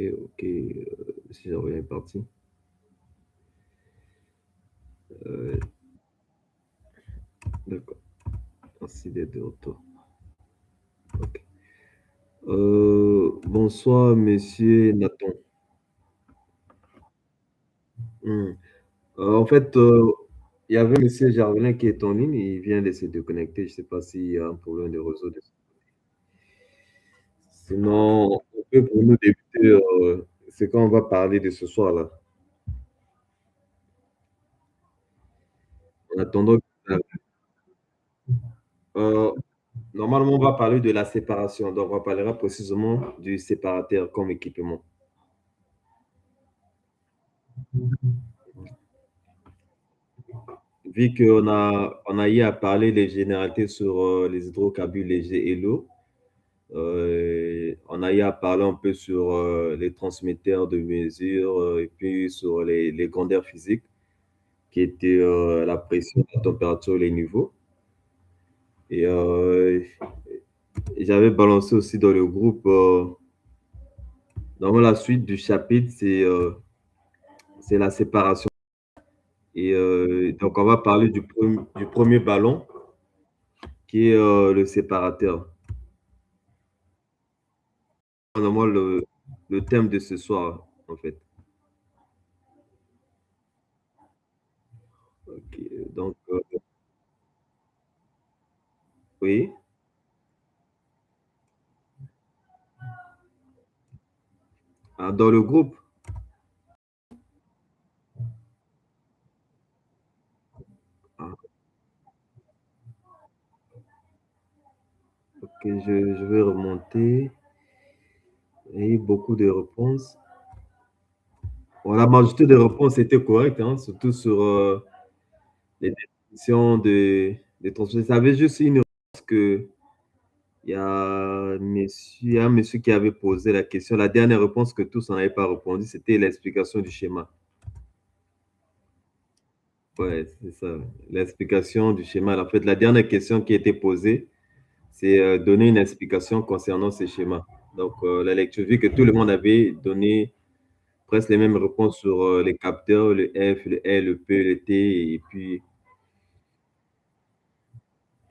ok, si j'avais est parti. Euh, d'accord, merci d'être de retour. Ok. Bonsoir, monsieur Nathan. Hmm. En fait, il y avait monsieur Jarvelin qui est en ligne, il vient de se déconnecter. Je ne sais pas s'il y a un problème de réseau. Sinon, on peut pour nous débuter, c'est quand on va parler de ce soir-là. En attendant, euh, normalement, on va parler de la séparation. Donc, on parlera précisément du séparateur comme équipement. Vu qu'on a eu à parler des généralités sur les hydrocarbures légers et l'eau, on a eu à parler un peu sur les transmetteurs de mesure et puis sur les grandeurs physiques qui étaient la pression, la température, les niveaux. Et j'avais balancé aussi dans le groupe, dans la suite du chapitre, c'est la séparation. Et donc, on va parler du premier ballon qui est le séparateur. Vraiment le thème de ce soir, en fait. Ok, donc, oui. Ah, dans le groupe, ah, ok, je vais remonter. Il y a eu beaucoup de réponses. Bon, la majorité des réponses étaient correctes, hein, surtout sur les définitions de transmission. Ça avait juste une réponse que il y a un monsieur qui avait posé la question. La dernière réponse que tous n'avaient pas répondu, c'était l'explication du schéma. Ouais, c'est ça. L'explication du schéma. En fait, la dernière question qui a été posée, c'est donner une explication concernant ce schéma. Donc, la lecture, vu que tout le monde avait donné presque les mêmes réponses sur les capteurs, le F, le L, le P, le T,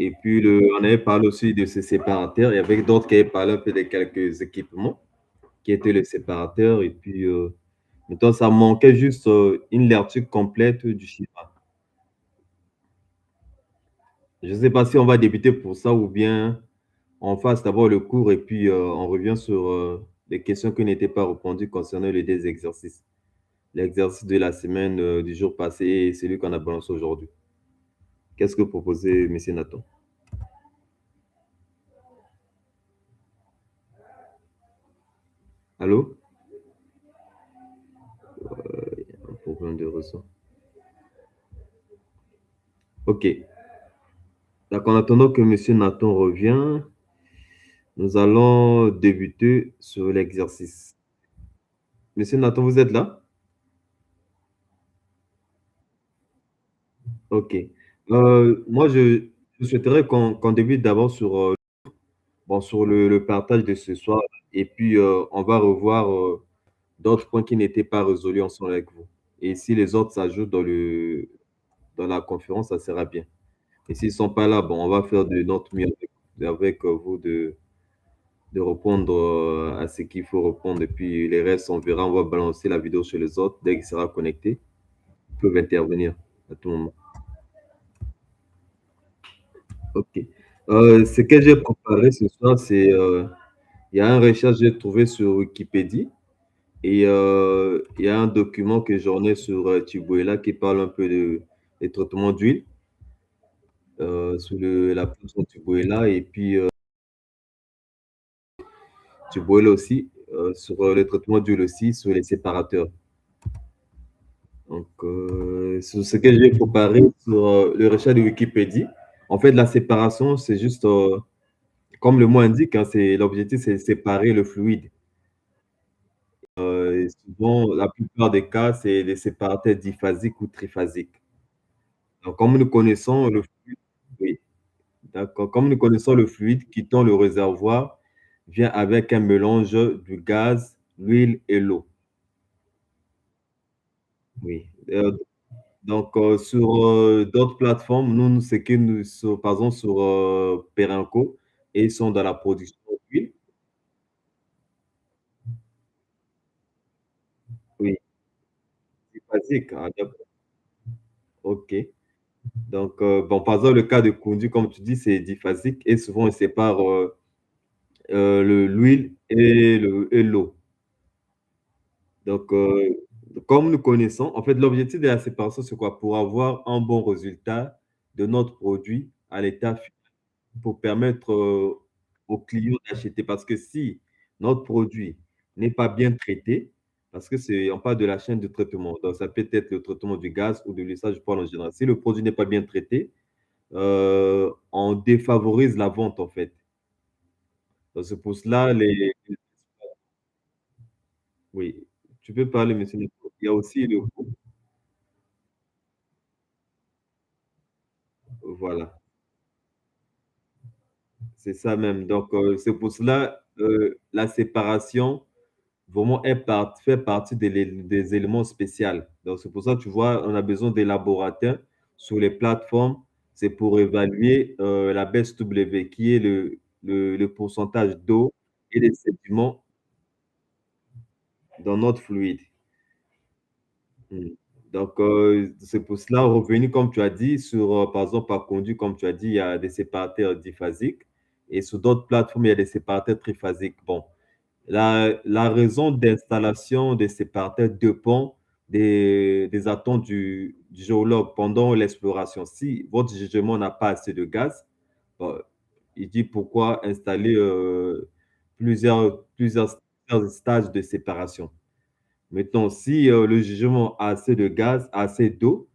on avait parlé aussi de ces séparateurs. Il y avait d'autres qui avaient parlé un peu de quelques équipements qui étaient les séparateurs. Et puis, maintenant, ça manquait juste une lecture complète du schéma. Je ne sais pas si on va débuter pour ça ou bien on fasse d'abord le cours et puis on revient sur les questions qui n'étaient pas répondues concernant les deux exercices. L'exercice de la semaine du jour passé et celui qu'on a balancé aujourd'hui. Qu'est-ce que proposait M. Nathan? Allô? Un problème de réseau. OK. Donc, en attendant que M. Nathan revient, nous allons débuter sur l'exercice. Monsieur Nathan, vous êtes là? OK. Moi, je souhaiterais qu'on débute d'abord sur, bon, sur le partage de ce soir et puis on va revoir d'autres points qui n'étaient pas résolus ensemble avec vous. Et si les autres s'ajoutent dans la conférence, ça sera bien. Et s'ils ne sont pas là, bon, on va faire de notre mieux avec vous de répondre à ce qu'il faut répondre. Et puis les restes, on verra, on va balancer la vidéo sur les autres. Dès qu'il sera connecté, ils peuvent intervenir à tout moment. OK. Ce que j'ai préparé ce soir, c'est il y a une recherche que j'ai trouvé sur Wikipédia et il y a un document que j'en ai sur Tubuela qui parle un peu des traitements d'huile sur la production de Tubuela et puis Tubuela aussi sur le traitement d'huile aussi, sur les séparateurs. Donc, sur ce que j'ai préparé sur le recherche de Wikipédia, en fait, la séparation, c'est juste, comme le mot indique, hein, l'objectif, c'est séparer le fluide. Et souvent, la plupart des cas, c'est les séparateurs diphasiques ou triphasiques. Donc, comme nous connaissons le fluide, oui, d'accord. Comme nous connaissons le fluide quittant le réservoir, vient avec un mélange du gaz, l'huile et l'eau. Oui. Donc, sur d'autres plateformes, c'est que nous, par exemple, sur Perenco, et ils sont dans la production d'huile. Oui, c'est basique. Ah, d'accord. OK. Donc, bon, par exemple, le cas de Kundu, comme tu dis, c'est diphasique et souvent, on sépare l'huile et l'eau. Donc, comme nous connaissons, en fait, l'objectif de la séparation, c'est quoi? Pour avoir un bon résultat de notre produit à l'état final, pour permettre aux clients d'acheter. Parce que si notre produit n'est pas bien traité, parce que c'est, on parle de la chaîne de traitement, donc ça peut être le traitement du gaz ou de l'usage du poêle en général. Si le produit n'est pas bien traité, on défavorise la vente, en fait. Donc, c'est pour cela, oui, tu peux parler, monsieur Nico. Il y a aussi le coût, voilà, c'est ça même. Donc, c'est pour cela, la séparation, vraiment, fait partie des éléments spéciaux. Donc, c'est pour ça, tu vois, on a besoin des laboratoires sur les plateformes. C'est pour évaluer la BSW, qui est le pourcentage d'eau et des sédiments dans notre fluide. Mm. Donc, c'est pour cela, revenu, comme tu as dit, sur, par exemple, par conduit, comme tu as dit, il y a des séparateurs diphasiques et sur d'autres plateformes, il y a des séparateurs triphasiques. Bon, la raison d'installation des séparateurs dépend des attentes du géologue pendant l'exploration. Si votre jugement n'a pas assez de gaz, bon, il dit pourquoi installer plusieurs stages de séparation. Maintenant, si le jugement a assez de gaz, assez d'eau,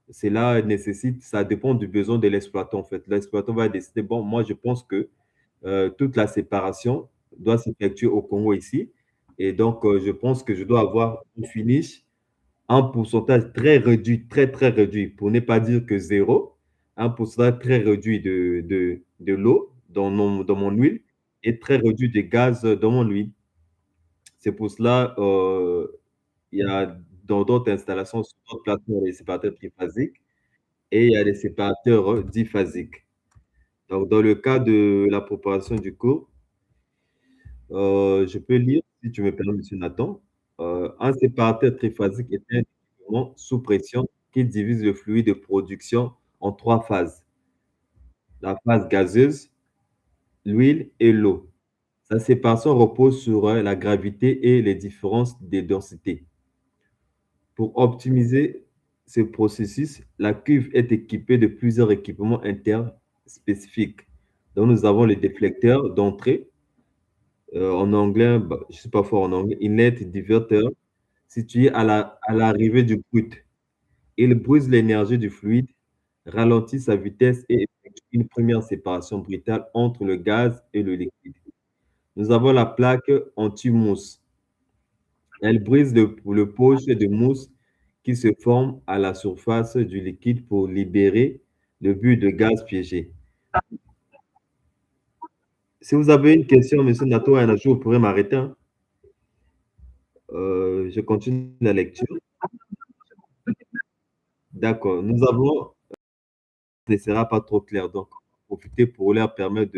cela nécessite, ça dépend du besoin de l'exploitant en fait. L'exploitant va décider, bon, moi je pense que toute la séparation doit s'effectuer au Congo ici. Et donc, je pense que je dois avoir au finish un pourcentage très réduit, très, très réduit, pour ne pas dire que zéro, un pourcentage très réduit de l'eau dans mon huile et très réduit de gaz dans mon huile. C'est pour cela, il y a dans d'autres installations, sur d'autres plateformes, des séparateurs triphasiques et il y a des séparateurs diphasiques. Donc, dans le cas de la préparation du cours, je peux lire, si tu me permets, monsieur Nathan. Un séparateur triphasique est un équipement sous pression qui divise le fluide de production en trois phases. La phase gazeuse, l'huile et l'eau. Sa séparation repose sur la gravité et les différences de densité. Pour optimiser ce processus, la cuve est équipée de plusieurs équipements internes spécifiques. Donc, nous avons les déflecteurs d'entrée, en anglais, bah, je ne suis pas fort en anglais, inlet diverter, situé à l'arrivée du brut. Il brise l'énergie du fluide, ralentit sa vitesse et effectue une première séparation brutale entre le gaz et le liquide. Nous avons la plaque anti-mousse. Elle brise le poche de mousse qui se forme à la surface du liquide pour libérer le but de gaz piégé. Si vous avez une question, monsieur Nato, un jour, vous pourrez m'arrêter, hein. Je continue la lecture. D'accord. Nous avons, ce ne sera pas trop clair, donc profitez pour leur permettre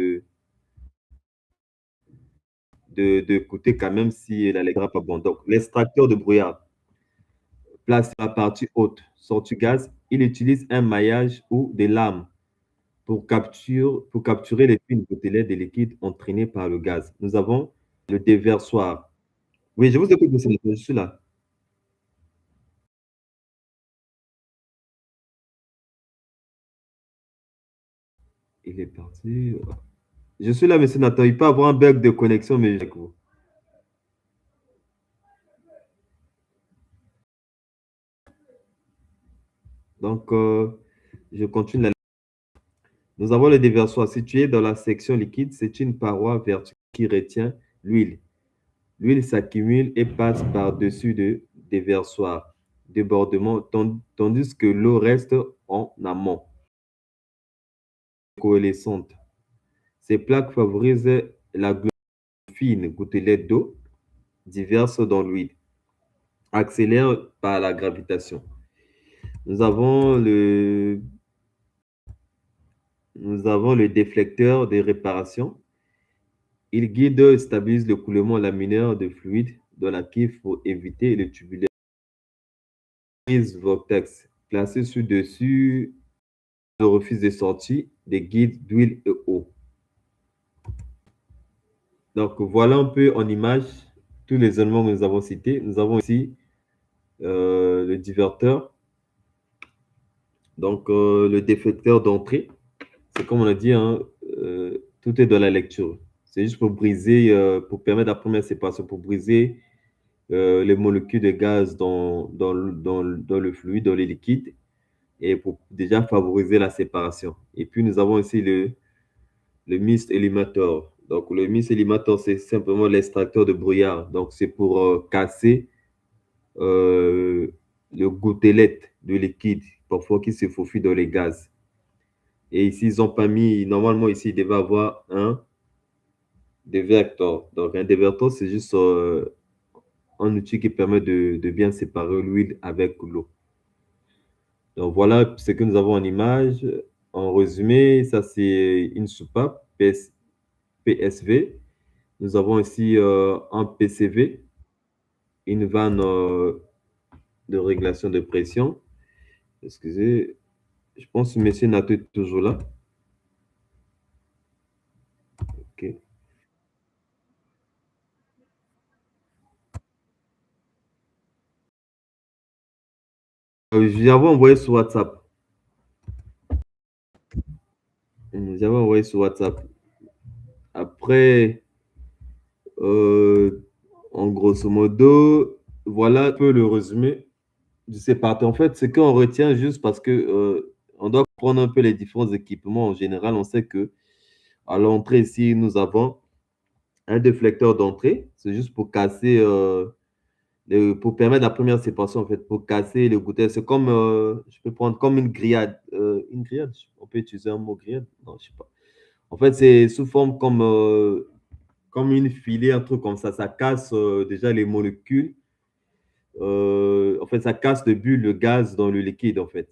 d'écouter quand même si la lecture n'est pas bonne. Donc, l'extracteur de brouillard, placé à la partie haute, sortie gaz, il utilise un maillage ou des lames pour capturer les fines gouttelettes de liquide entraînées par le gaz. Nous avons le déversoir. Oui, je vous écoute, monsieur, je suis là. Il est parti. Je suis là, monsieur Nathan. Il peut avoir un bug de connexion, mais je vous. Donc, je continue la. Nous avons le déversoir situé dans la section liquide. C'est une paroi verticale qui retient l'huile. L'huile s'accumule et passe par-dessus le déversoir, débordement, tandis que l'eau reste en amont, coalescente. Ces plaques favorisent la fine gouttelette d'eau diverses dans l'huile, accélère par la gravitation. Nous avons le, nous avons le déflecteur de réparation. Il guide et stabilise le coulement laminaire de fluide dans la cuve pour éviter les turbulence. Prise vortex, placé sur-dessus le refus de sortie des guides d'huile et eau. Donc voilà un peu en image tous les éléments que nous avons cités. Nous avons ici le diverteur, donc le déflecteur d'entrée. C'est comme on a dit, hein, tout est dans la lecture. C'est juste pour briser, pour permettre la première séparation, pour briser les molécules de gaz dans le fluide, dans les liquides, et pour déjà favoriser la séparation. Et puis nous avons ici le mist éliminator. Donc le mist éliminator, c'est simplement l'extracteur de brouillard. Donc c'est pour casser euh, le gouttelette de liquide, parfois qui se faufile dans les gaz. Et ici, ils ont pas mis, normalement, ici, il devait avoir un déverteur. Donc, un déverteur, c'est juste un outil qui permet de bien séparer l'huile avec l'eau. Donc, voilà ce que nous avons en image. En résumé, ça, c'est une soupape PSV. Nous avons ici un PCV, une vanne de régulation de pression. Excusez, je pense que M. Nato est toujours là. OK. J'avais envoyé sur WhatsApp. J'avais envoyé sur WhatsApp. Après, euh, en grosso modo, voilà un peu le résumé de ces parties. En fait, ce qu'on retient juste parce que on doit prendre un peu les différents équipements. En général, on sait que à l'entrée ici, nous avons un déflecteur d'entrée. C'est juste pour casser, pour permettre la première séparation, en fait, pour casser le gouttet. C'est comme, je peux prendre comme une grillade. Une grillade, on peut utiliser un mot grillade? Non, je sais pas. En fait, c'est sous forme comme une filée, un truc comme ça. Ça casse déjà les molécules. En fait, ça casse le bulle, le gaz dans le liquide, en fait.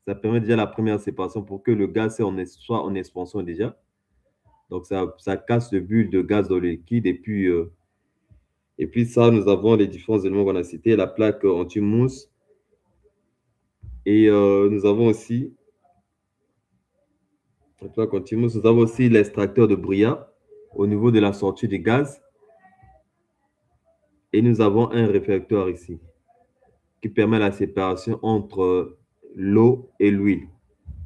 Ça permet déjà la première séparation pour que le gaz soit en expansion déjà. Donc, ça casse le bulle de gaz dans le liquide. Et puis ça, nous avons les différents éléments qu'on a cités, la plaque anti-mousse. Et nous avons aussi, la plaque anti-mousse, nous avons aussi l'extracteur de brouillard au niveau de la sortie du gaz. Et nous avons un réflecteur ici qui permet la séparation entre l'eau et l'huile.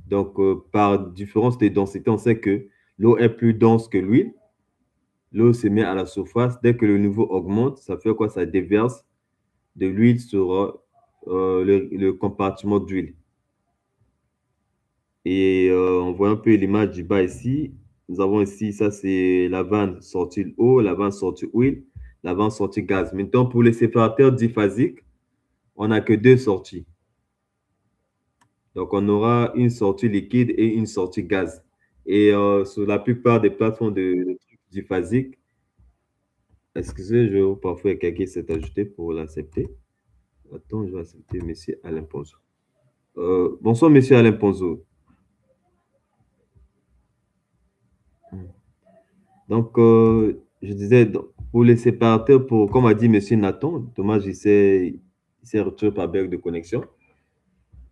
Donc, par différence de densité, on sait que l'eau est plus dense que l'huile. L'eau se met à la surface. Dès que le niveau augmente, ça fait quoi? Ça déverse de l'huile sur le compartiment d'huile. Et on voit un peu l'image du bas ici. Nous avons ici, ça c'est la vanne sortie eau, la vanne sortie huile, la vanne sortie gaz. Maintenant, pour les séparateurs diphasiques, on n'a que deux sorties. Donc, on aura une sortie liquide et une sortie gaz. Et sur la plupart des plateformes de trucs diphasiques, excusez, je vais parfois il y a quelqu'un qui s'est ajouté pour l'accepter. Attends, je vais accepter Monsieur Alain Ponzo. Bonsoir, Monsieur Alain Ponzo. Donc, je disais, pour les séparateurs, comme a dit Monsieur Nathan, dommage, il s'est retiré par baisse de connexion.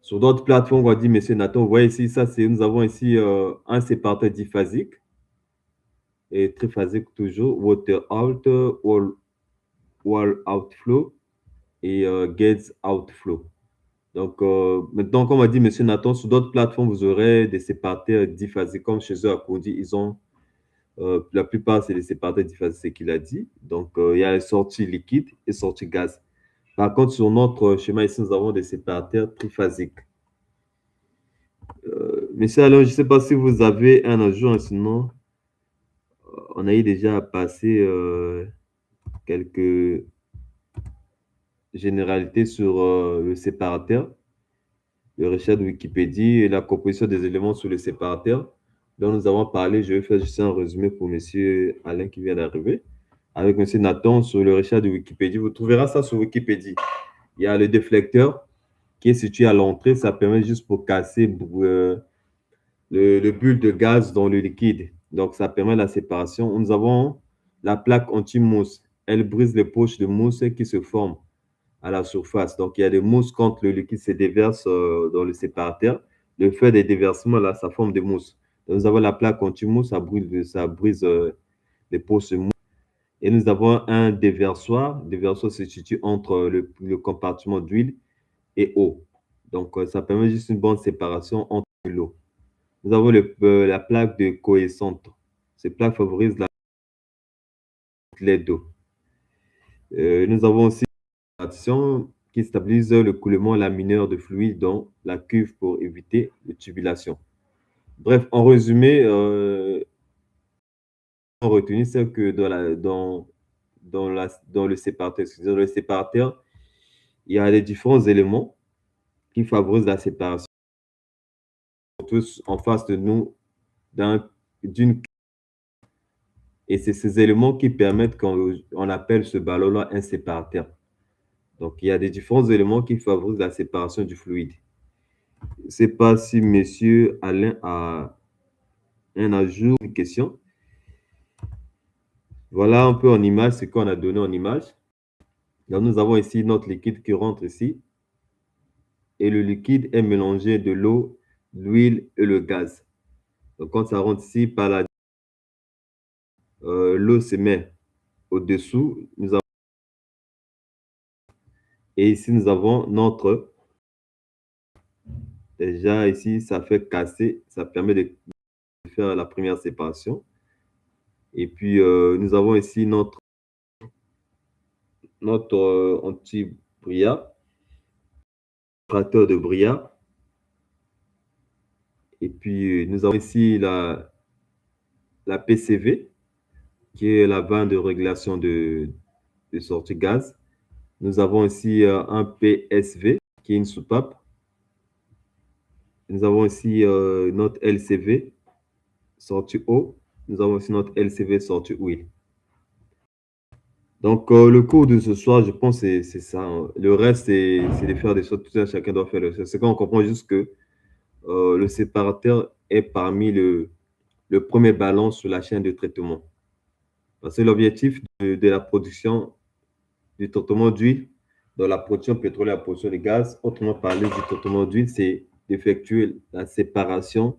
Sur d'autres plateformes, on va dire Monsieur Nathan, vous voyez ici, nous avons ici un séparateur diphasique et triphasique toujours, water out, wall outflow et gates outflow. Donc, maintenant, comme a dit Monsieur Nathan, sur d'autres plateformes, vous aurez des séparateurs diphasiques, comme chez eux à Condi, ils ont la plupart, c'est des séparateurs diphasiques, c'est ce qu'il a dit. Donc, il y a les sorties liquides et sorties gaz. Par contre, sur notre schéma ici, nous avons des séparateurs triphasiques. Monsieur Alain, je ne sais pas si vous avez un ajout, hein, sinon, on a eu déjà passé quelques généralités sur le séparateur, le recherche de Wikipédie et la composition des éléments sur le séparateur dont nous avons parlé. Je vais faire juste un résumé pour Monsieur Alain qui vient d'arriver. avec M. Nathan sur le recherche de Wikipédia. Vous trouverez ça sur Wikipédia. Il y a le déflecteur qui est situé à l'entrée. Ça permet juste pour casser le bulle de gaz dans le liquide. Donc, ça permet la séparation. Nous avons la plaque anti-mousse. Elle brise les poches de mousse qui se forment à la surface. Donc, il y a des mousses quand le liquide se déverse dans le séparateur. Le fait des déversements, là, ça forme des mousses. Donc, nous avons la plaque anti-mousse, ça brise les poches de mousse. Et nous avons un déversoir. Le déversoir se situe entre le compartiment d'huile et eau. Donc, ça permet juste une bonne séparation entre l'eau. Nous avons la plaque de cohésante. Cette plaque favorise la clé d'eau. Nous avons aussi une action qui stabilise le coulement laminaire de fluide dans la cuve pour éviter les tubulations. Bref, en résumé, on retenu c'est que dans le séparateur, dans le séparateur, il y a les différents éléments qui favorisent la séparation. Tous en face de nous d'une. Et c'est ces éléments qui permettent qu'on appelle ce ballon-là un séparateur. Donc, il y a des différents éléments qui favorisent la séparation du fluide. Je ne sais pas si monsieur Alain a un ajout, une question. Voilà un peu en image ce qu'on a donné en image. Donc, nous avons ici notre liquide qui rentre ici. Et le liquide est mélangé de l'eau, l'huile et le gaz. Donc, quand ça rentre ici, l'eau se met au-dessous. Et ici, nous avons notre. Déjà, ici, ça fait casser. Ça permet de faire la première séparation. Et puis, nous avons ici notre anti-brouillard, tracteur de brouillard. Et puis, nous avons ici la PCV, qui est la vanne de régulation de sortie gaz. Nous avons ici un PSV, qui est une soupape. Nous avons ici notre LCV, sortie eau. Nous avons aussi notre LCV, sortie huile. Donc, le cours de ce soir, je pense que c'est ça, hein. Le reste, c'est de faire des choses. Tout ça, chacun doit faire le reste. C'est quand on comprend juste que le séparateur est parmi le premier ballon sur la chaîne de traitement. Parce que l'objectif de la production du traitement d'huile, dans la production pétrolière, la production de gaz, autrement parlé du traitement d'huile, c'est d'effectuer la séparation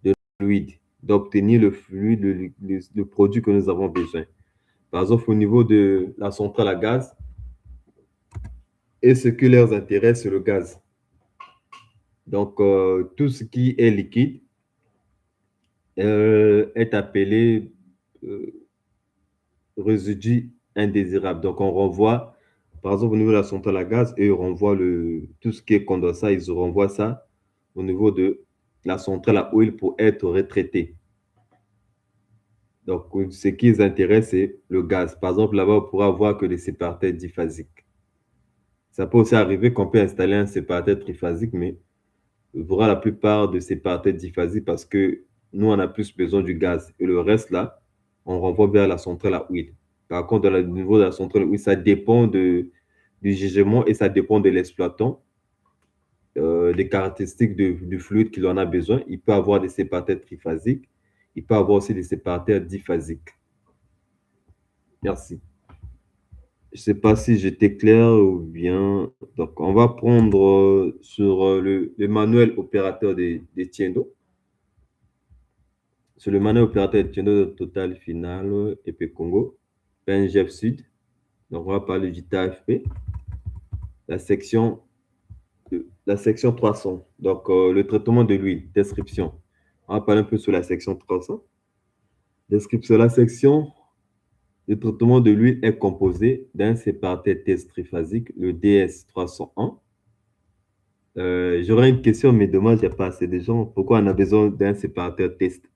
de fluide, d'obtenir le fluide, le produit que nous avons besoin. Par exemple, au niveau de la centrale à gaz, et ce qui leur intéresse, c'est le gaz. Donc, tout ce qui est liquide est appelé résidu indésirable. Donc, on renvoie, par exemple, au niveau de la centrale à gaz, et on renvoie tout ce qui est condensat, ils renvoient ça au niveau de la centrale à huile pour être retraité. Donc, ce qui les intéresse, c'est le gaz. Par exemple, là-bas, on pourra voir que les séparateurs diphasiques. Ça peut aussi arriver qu'on peut installer un séparateur triphasique, mais voilà la plupart de séparateurs diphasiques parce que nous, on a plus besoin du gaz. Et le reste, là, on renvoie vers la centrale à huile. Par contre, au niveau de la centrale à huile, ça dépend du jugement et ça dépend de l'exploitant, des caractéristiques du fluide qu'il en a besoin. Il peut avoir des séparateurs triphasiques. Il peut avoir aussi des séparateurs diphasiques. Merci. Je ne sais pas si j'étais clair ou bien. Donc, on va prendre sur le manuel opérateur des Tiendo. Sur le manuel opérateur des Tiendo de Total Final EP Congo, PNGF Sud. Donc, on va parler du TAFP. La section 300. Donc, le traitement de l'huile, description. On va parler un peu sur la section 300. Description. La section de traitement de l'huile est composée d'un séparateur test triphasique, le DS301. J'aurais une question, mais dommage, il n'y a pas assez de gens. Pourquoi on a besoin d'un séparateur test?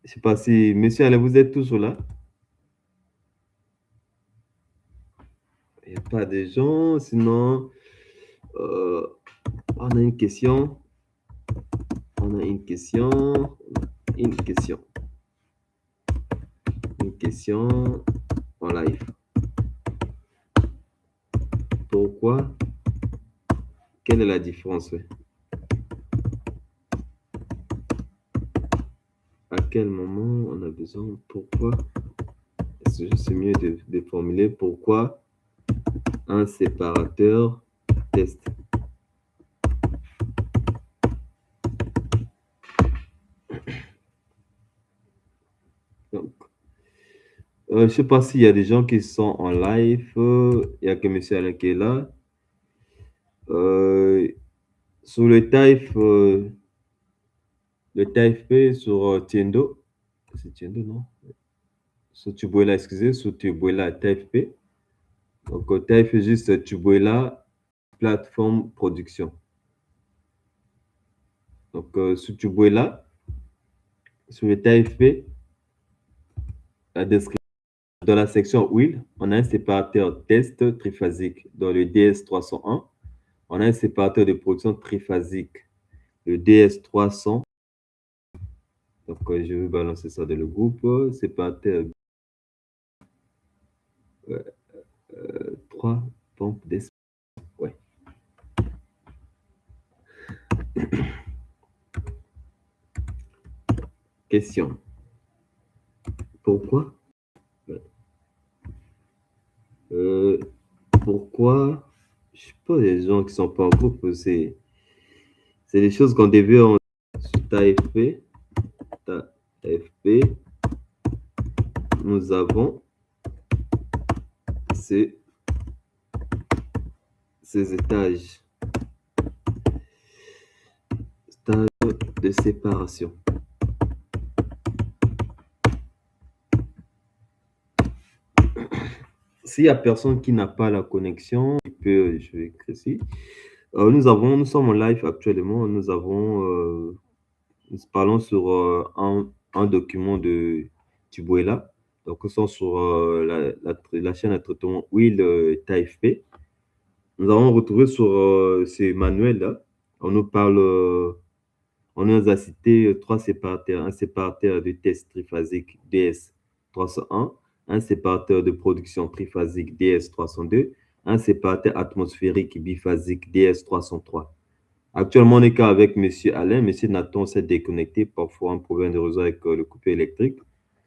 Je ne sais pas si, monsieur Alain, vous êtes toujours là? Il n'y a pas de gens, sinon, euh, on a une question. On a une question. Une question. Une question en live. Pourquoi? Quelle est la différence? À quel moment on a besoin? Pourquoi? C'est mieux de formuler pourquoi un séparateur test. Donc, je ne sais pas s'il y a des gens qui sont en live. Il n'y a que M. Alain qui est là. Sur le TFP sur Tiendo. C'est Tiendo, non? Sur Tubuela, excusez, sur Tubuela TFP. Donc, TFP juste Tubuela plateforme production. Donc, sur Tubuela, sur le TFP, la description. Dans la section Wheel, on a un séparateur test triphasique dans le DS301. On a un séparateur de production triphasique, le DS300. Donc, je vais balancer ça dans le groupe. Séparateur 3 pompes d'espace. Ouais. Question. Pourquoi? Pourquoi? Je ne sais pas, les gens qui ne sont pas en groupe, c'est des choses qu'on devait en sur TAFP. Nous avons ces étages de séparation. S'il n'y a personne qui n'a pas la connexion, je vais écrire ici. Nous sommes en live actuellement. Nous parlons sur un document de Tubuela. Donc, nous sommes sur la chaîne à traitement Wheel TAFP. Nous avons retrouvé sur ces manuels-là. On nous a cité trois séparateurs. Un séparateur de test triphasique DS301, un séparateur de production triphasique DS302, un séparateur atmosphérique biphasique DS303. Actuellement, on est qu'avec M. Alain. M. Nathan s'est déconnecté, parfois un problème de réseau avec le coupé électrique.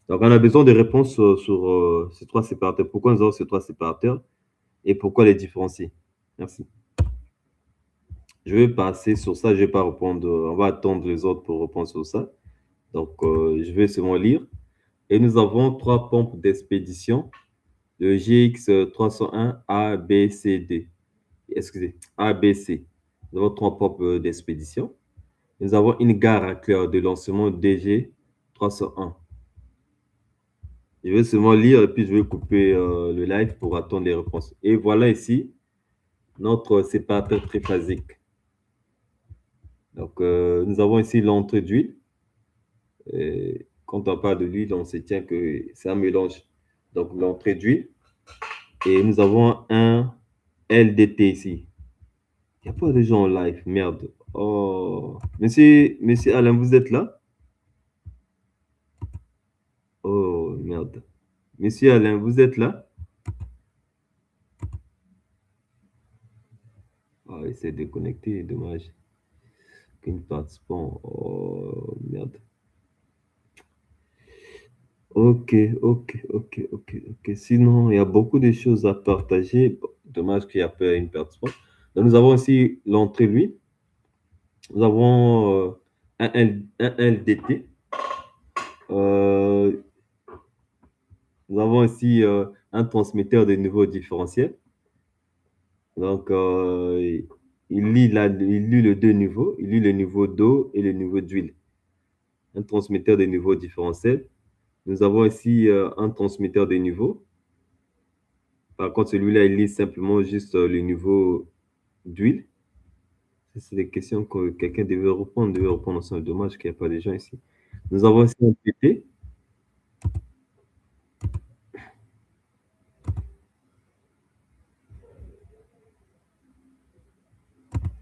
Donc, on a besoin de réponses sur ces trois séparateurs. Pourquoi nous avons ces trois séparateurs et pourquoi les différencier? Merci. Je vais passer sur ça, je ne vais pas répondre. On va attendre les autres pour répondre sur ça. Donc, je vais seulement lire. Et nous avons trois pompes d'expédition, le GX301 ABCD. Excusez, ABC. Nous avons trois pompes d'expédition. Nous avons une gare à cœur de lancement DG301. Je vais seulement lire et puis je vais couper le live pour attendre les réponses. Et voilà ici notre séparateur triphasique. Donc, nous avons ici l'entrée d'huile. Quand on parle de l'huile, on se tient que c'est un mélange. Donc, l'entrée d'huile. Et nous avons un LDT ici. Il n'y a pas de gens en live, merde. Oh, monsieur Alain, vous êtes là? Oh, merde. Monsieur Alain, vous êtes là? Ah, il s'est déconnecté, dommage. Qu'une participant. Oh, merde. Ok. Sinon, il y a beaucoup de choses à partager. Bon, dommage qu'il n'y a pas une participante. Donc, nous avons aussi l'entrée lui. Nous avons un LDT. Nous avons aussi un transmetteur de niveau différentiel. Donc, il lit le deux niveaux. Il lit le niveau d'eau et le niveau d'huile. Un transmetteur de niveau différentiel. Nous avons ici un transmetteur de niveau. Par contre, celui-là, il lit simplement juste le niveau d'huile. C'est des questions que quelqu'un devait répondre. C'est dommage qu'il n'y ait pas de gens ici. Nous avons aussi un PT.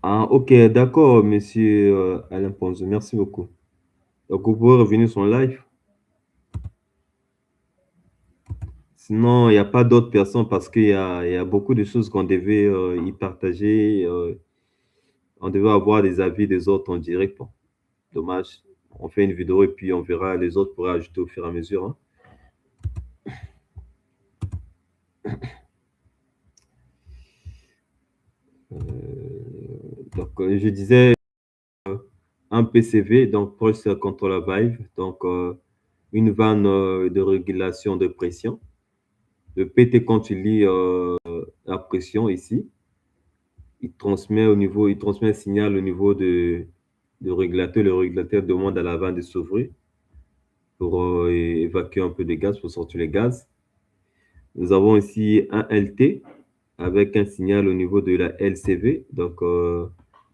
Ah, ok, d'accord, monsieur Alain Ponzo. Merci beaucoup. Donc, vous pouvez revenir sur live. Sinon, il n'y a pas d'autres personnes parce qu'il y a beaucoup de choses qu'on devait y partager. On devait avoir des avis des autres en direct. Bon, dommage. On fait une vidéo et puis on verra les autres pour ajouter au fur et à mesure, hein. Donc, je disais un PCV, donc Pressure Controller Valve, donc une vanne de régulation de pression. Le PT, quand tu lis la pression ici, il transmet un signal au niveau de régulateur. Le régulateur demande à la vanne de s'ouvrir pour évacuer un peu de gaz, pour sortir les gaz. Nous avons ici un LT avec un signal au niveau de la LCV, donc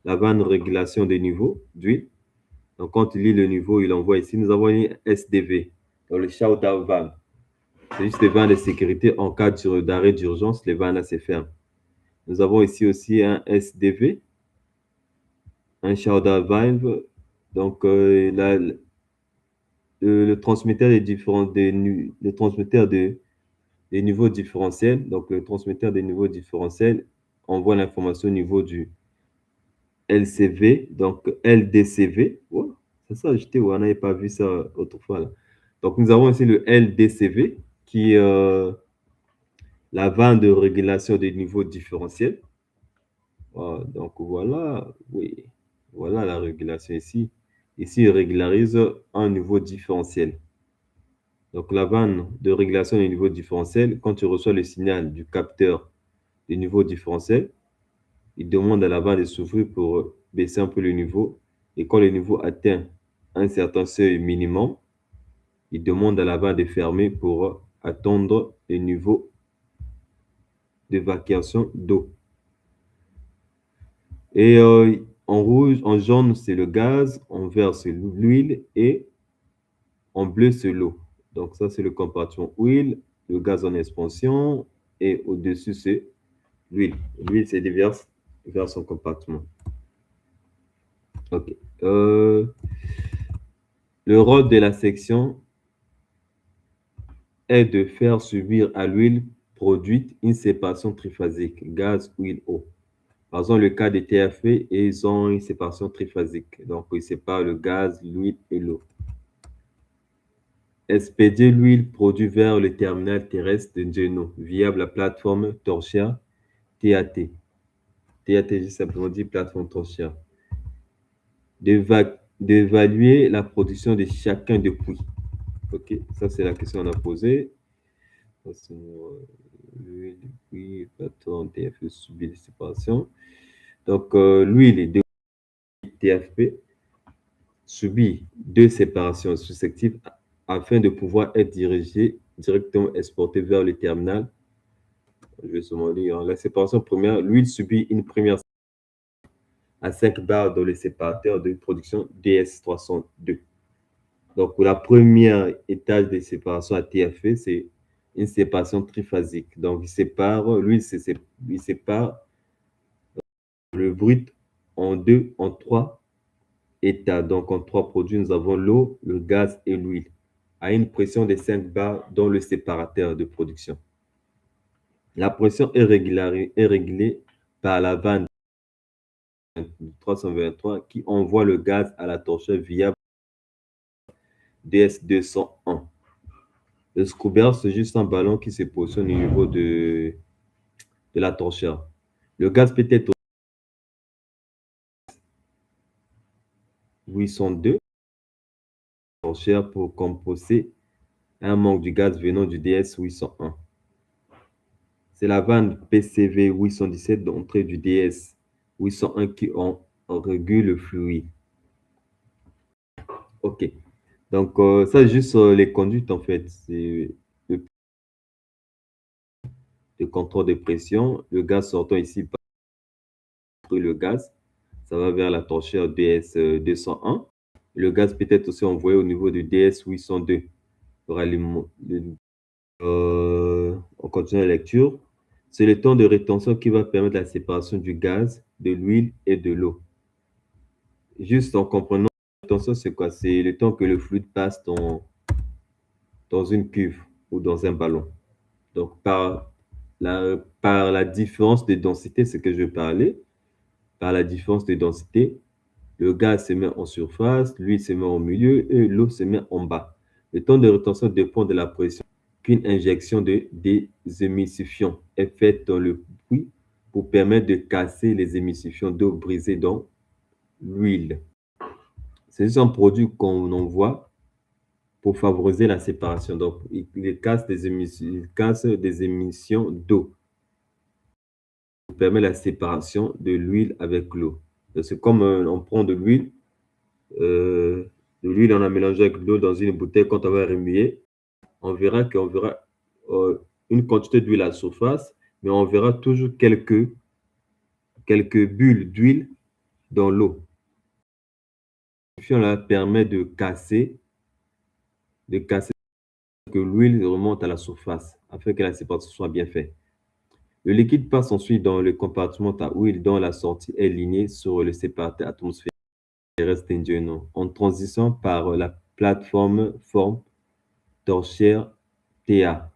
la vanne régulation des niveaux d'huile. Donc, quand il lit le niveau, il envoie ici. Nous avons une SDV, donc le shutdown van. C'est juste les vannes de sécurité en cas d'arrêt d'urgence, les vannes se ferment. Nous avons ici aussi un SDV, un shutdown valve. Donc, le transmetteur le transmetteur des niveaux différentiels. Donc, le transmetteur des niveaux différentiels envoie l'information au niveau du LCV, donc LDCV. Oh, c'est ça, on n'avait pas vu ça autrefois, là. Donc, nous avons ici le LDCV qui est la vanne de régulation des niveaux différentiels. Donc, voilà, oui, voilà la régulation ici. Ici, il régularise un niveau différentiel. Donc, la vanne de régulation des niveaux différentiels, quand tu reçois le signal du capteur des niveaux différentiels, il demande à la vanne de s'ouvrir pour baisser un peu le niveau. Et quand le niveau atteint un certain seuil minimum, il demande à la vanne de fermer pour attendre le niveau d'évacuation d'eau. Et en rouge, en jaune, c'est le gaz, en vert, c'est l'huile et en bleu, c'est l'eau. Donc ça, c'est le compartiment huile, le gaz en expansion et au-dessus, c'est l'huile. L'huile, c'est déverse vers son compartiment. OK. Le rôle de la section est de faire subir à l'huile produite une séparation triphasique, gaz, huile, eau. Par exemple, le cas des TFP, ils ont une séparation triphasique. Donc, ils séparent le gaz, l'huile et l'eau. Expédier l'huile produite vers le terminal terrestre de Geno via la plateforme torchère TAT. TAT, j'ai simplement dit plateforme torchère. D'évaluer la production de chacun des puits. OK, ça c'est la question qu'on a posée. L'huile, puits, plateforme TFP subit des séparations. Donc, l'huile de TFP subit deux séparations successives afin de pouvoir être dirigée directement exportée vers le terminal. Je vais seulement lire. La séparation première, l'huile subit une première à 5 bars dans le séparateur de production DS302. Donc, pour la première étage de séparation à TFE, c'est une séparation triphasique. Donc, l'huile il sépare le brut en trois états. Donc, en trois produits, nous avons l'eau, le gaz et l'huile à une pression de 5 bars dans le séparateur de production. La pression est régulée par la vanne 323 qui envoie le gaz à la torchère via DS201. Le scoober, c'est juste un ballon qui se positionne au niveau de la torchère. Le gaz peut être 802 torchère pour compenser un manque du gaz venant du DS 801. C'est la vanne PCV 817 d'entrée du DS 801 qui en régule le fluide. OK. Donc, ça, juste les conduites, en fait. C'est le contrôle de pression. Le gaz sortant ici par le gaz, ça va vers la torchère DS 201. Le gaz peut être aussi envoyé au niveau du DS 802 pour alimenter. On continue la lecture. C'est le temps de rétention qui va permettre la séparation du gaz, de l'huile et de l'eau. Juste en comprenant, la rétention, c'est quoi? C'est le temps que le fluide passe dans une cuve ou dans un ballon. Donc, par la différence de densité, c'est que je parlais, par la différence de densité, le gaz se met en surface, l'huile se met au milieu et l'eau se met en bas. Le temps de rétention dépend de la pression qu'une injection de désémissifiant est faite dans le puits pour permettre de casser les émissifiants d'eau brisées dans l'huile. C'est un produit qu'on envoie pour favoriser la séparation. Donc, il casse des émissions d'eau pour permettre la séparation de l'huile avec l'eau. C'est comme on prend euh, de l'huile, on a mélangé avec de l'eau dans une bouteille. Quand on va remuer, on verra euh, une quantité d'huile à la surface, mais on verra toujours quelques bulles d'huile dans l'eau. Là permet de casser que l'huile remonte à la surface afin que la séparation soit bien faite. Le liquide passe ensuite dans le compartiment à huile dont la sortie est lignée sur le séparateur atmosphérique terrestre indien en transition par la plateforme forme torsière TA.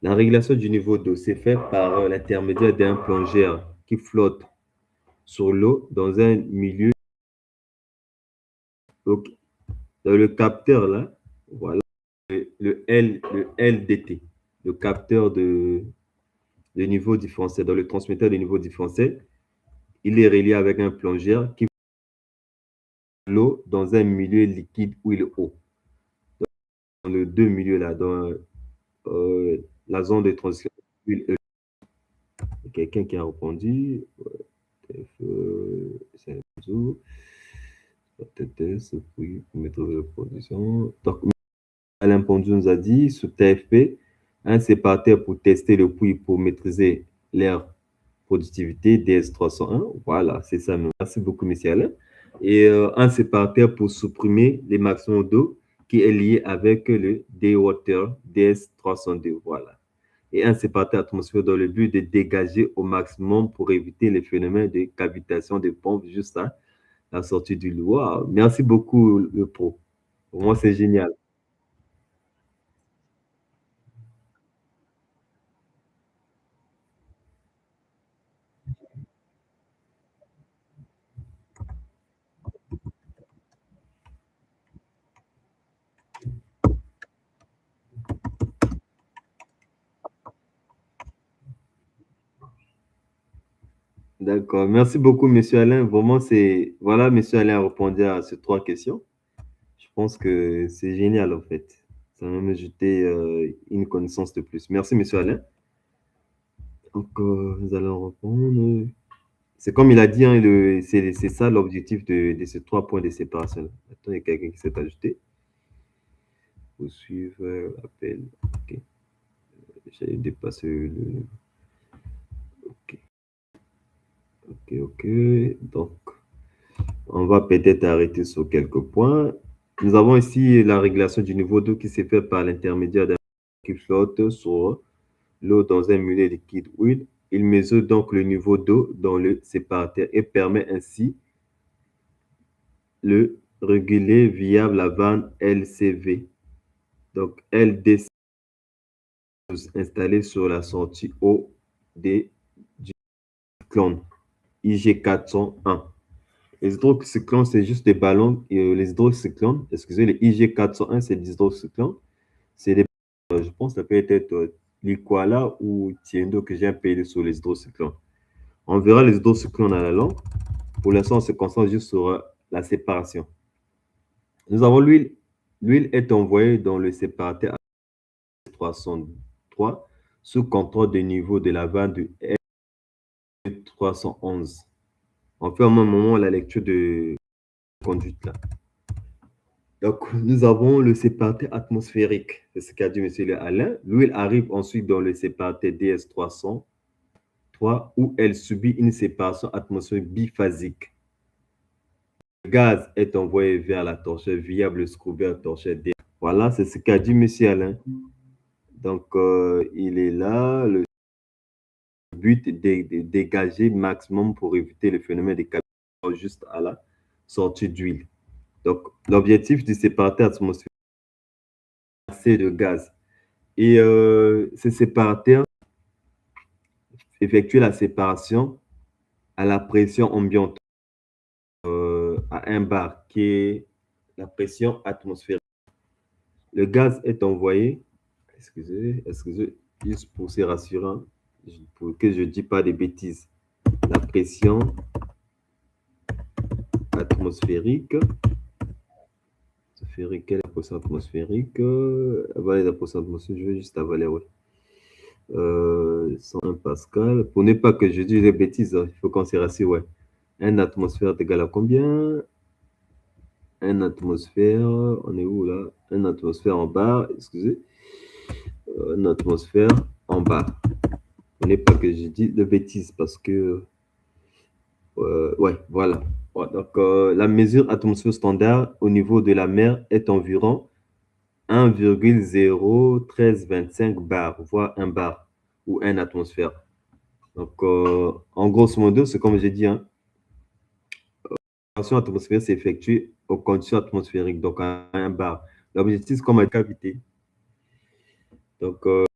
La régulation du niveau d'eau s'est faite par l'intermédiaire d'un plongeur qui flotte sur l'eau dans un milieu. Donc, dans le capteur là, voilà, le LDT, le capteur de niveau différentiel, dans le transmetteur de niveau différentiel, il est relié avec un plongeur qui flotte l'eau dans un milieu liquide ou il est eau. Dans les deux milieux là, dans la zone de transition, quelqu'un qui a répondu, c'est un réseau, puis méthode de production. Donc, Alain Pondu nous a dit, sur TFP, un séparateur pour tester le puits pour maîtriser l'air productivité DS301. Voilà, c'est ça. Merci beaucoup, monsieur Alain. Et un séparateur pour supprimer les maximums d'eau qui est lié avec le D-Water DS302. Voilà. Et un séparateur atmosphérique dans le but de dégager au maximum pour éviter les phénomènes de cavitation des pompes juste à la sortie du loup. Wow. Merci beaucoup, le pro. Pour moi, c'est génial. D'accord. Merci beaucoup, monsieur Alain. Vraiment, c'est. Voilà, monsieur Alain a répondu à ces trois questions. Je pense que c'est génial, en fait. Ça va m'ajouter une connaissance de plus. Merci, monsieur Alain. Donc, nous allons répondre. C'est comme il a dit, hein, c'est ça l'objectif de ces trois points de séparation. Attends, il y a quelqu'un qui s'est ajouté. Poursuivre l'appel. OK. J'ai dépassé le. OK. OK, OK. Donc, on va peut-être arrêter sur quelques points. Nous avons ici la régulation du niveau d'eau qui s'est faite par l'intermédiaire d'un qui flotte sur l'eau dans un milieu liquide huile. Il mesure donc le niveau d'eau dans le séparateur et permet ainsi le réguler via la vanne LCV. Donc LDC installée sur la sortie eau du cyclone IG401. Les hydrocyclones, c'est juste des ballons. Les hydrocyclones, excusez, les IG401, c'est des hydrocyclones. C'est des, je pense que ça peut être l'Ikwala ou Tiendo que j'ai appelé sur les hydrocyclones. On verra les hydrocyclones à la longue. Pour l'instant, on se concentre juste sur la séparation. Nous avons l'huile. L'huile est envoyée dans le séparateur 303 sous contrôle de niveau de la vanne du L311. On fait au même moment la lecture de conduite là. Donc, nous avons le séparateur atmosphérique, c'est ce qu'a dit M. Alain. L'huile arrive ensuite dans le séparateur DS303 où elle subit une séparation atmosphérique biphasique. Le gaz est envoyé vers la torchère via le scrubber torchère DS. Voilà, c'est ce qu'a dit M. Alain. Donc, il est là. Le but est de dégager le maximum pour éviter le phénomène de captation juste à la sortie d'huile. Donc, l'objectif du séparateur atmosphérique, c'est de gaz Et ce séparateur effectue la séparation à la pression ambiante, à 1 bar, qui est la pression atmosphérique. Le gaz est envoyé, excusez, juste pour se rassurer, pour que je ne dise pas de bêtises. La pression atmosphérique, quelle est la pression atmosphérique? Avaler la pression atmosphérique, je vais juste avaler, ouais. 101 pascal. Pour ne pas que je dise des bêtises, il faut qu'on se rassure, ouais. 1 atmosphère est égal à combien? 1 atmosphère, on est où là? 1 atmosphère en bar, excusez. 1 atmosphère en bar. Pour ne pas que je dise de bêtises parce que, ouais, voilà. Ouais, donc, la mesure atmosphère standard au niveau de la mer est environ 1,01325 bar, voire 1 bar ou 1 atmosphère. Donc, en grosso modo, c'est comme j'ai dit, hein, la atmosphérique s'effectue aux conditions atmosphériques, donc à 1 bar. L'objectif, c'est comme une cavité. Donc, ce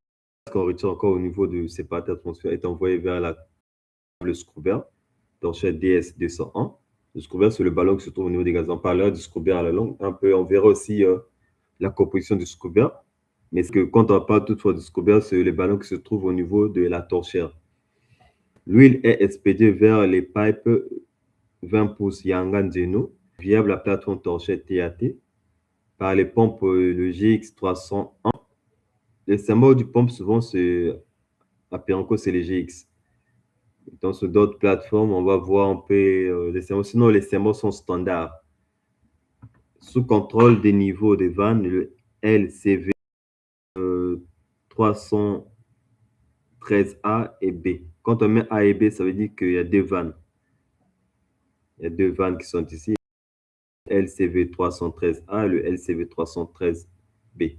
qu'on retient encore au niveau du séparateur atmosphérique est envoyé vers le scruber, torchère DS201. Le scruber, c'est le ballon qui se trouve au niveau des gaz. On parlera du scruber à la longue. On verra aussi la composition du scruber. Mais ce que, quand on parle toutefois du scruber, c'est le ballon qui se trouve au niveau de la torchère. L'huile est expédiée vers les pipes 20 pouces Yangan Zeno via la plateforme torchère TAT par les pompes le GX301. Les symboles du pompe, souvent, c'est à Piranco, c'est les GX. Dans sur d'autres plateformes, on va voir un peu les symboles. Sinon, les symboles sont standards. Sous contrôle des niveaux de vannes, le LCV 313A et B. Quand on met A et B, ça veut dire qu'il y a 2 vannes. Il y a 2 vannes qui sont ici. LCV 313A et le LCV 313B.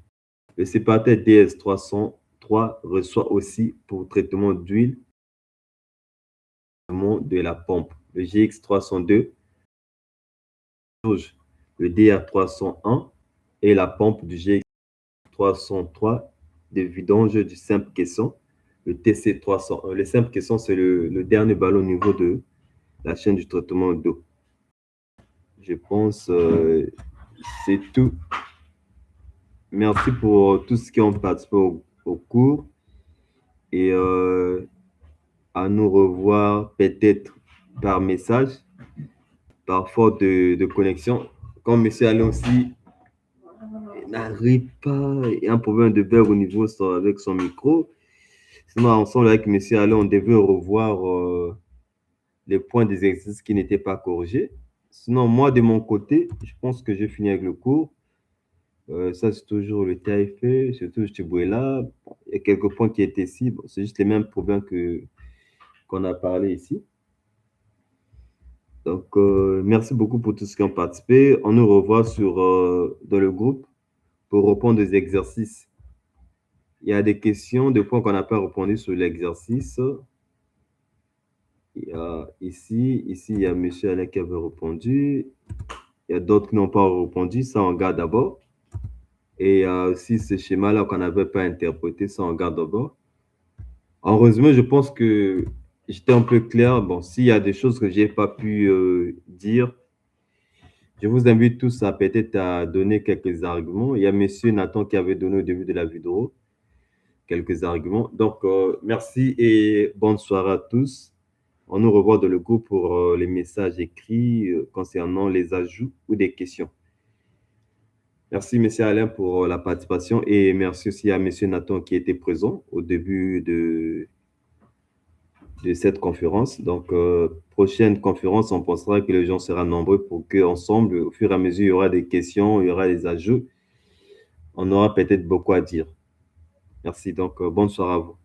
Le séparateur DS303 reçoit aussi pour traitement d'huile de la pompe. Le GX302, le DR301 et la pompe du GX303 de vidange du simple caisson, le TC301. Le simple caisson, c'est le dernier ballon au niveau de la chaîne du traitement d'eau. Je pense c'est tout. Merci pour tous ceux qui ont participé au cours et à nous revoir peut-être par message, par faute de connexion. Comme M. Alain aussi n'arrive pas, il y a un problème de bug au niveau avec son micro. Sinon, ensemble avec M. Alain, on devait revoir les points des exercices qui n'étaient pas corrigés. Sinon, moi, de mon côté, je pense que j'ai fini avec le cours. Ça, c'est toujours le TAF, c'est toujours Chibouela. Il y a quelques points qui étaient ici. Bon, c'est juste les mêmes problèmes qu'on a parlé ici. Donc, merci beaucoup pour tous ceux qui ont participé. On nous revoit dans le groupe pour répondre aux exercices. Il y a des questions, des points qu'on n'a pas répondu sur l'exercice. Il y a ici, il y a M. Alain qui avait répondu. Il y a d'autres qui n'ont pas répondu. Ça, on garde d'abord. Et aussi ce schéma-là qu'on n'avait pas interprété, ça, on garde d'abord. En résumé, je pense que j'étais un peu clair. Bon, s'il y a des choses que je n'ai pas pu dire, je vous invite tous à peut-être à donner quelques arguments. Il y a M. Nathan qui avait donné au début de la vidéo quelques arguments. Donc, merci et bonne soirée à tous. On nous revoit dans le groupe pour les messages écrits concernant les ajouts ou des questions. Merci, M. Alain, pour la participation et merci aussi à M. Nathan qui était présent au début de cette conférence. Donc, prochaine conférence, on pensera que les gens seront nombreux pour qu'ensemble, au fur et à mesure, il y aura des questions, il y aura des ajouts. On aura peut-être beaucoup à dire. Merci. Donc, bonne soirée à vous.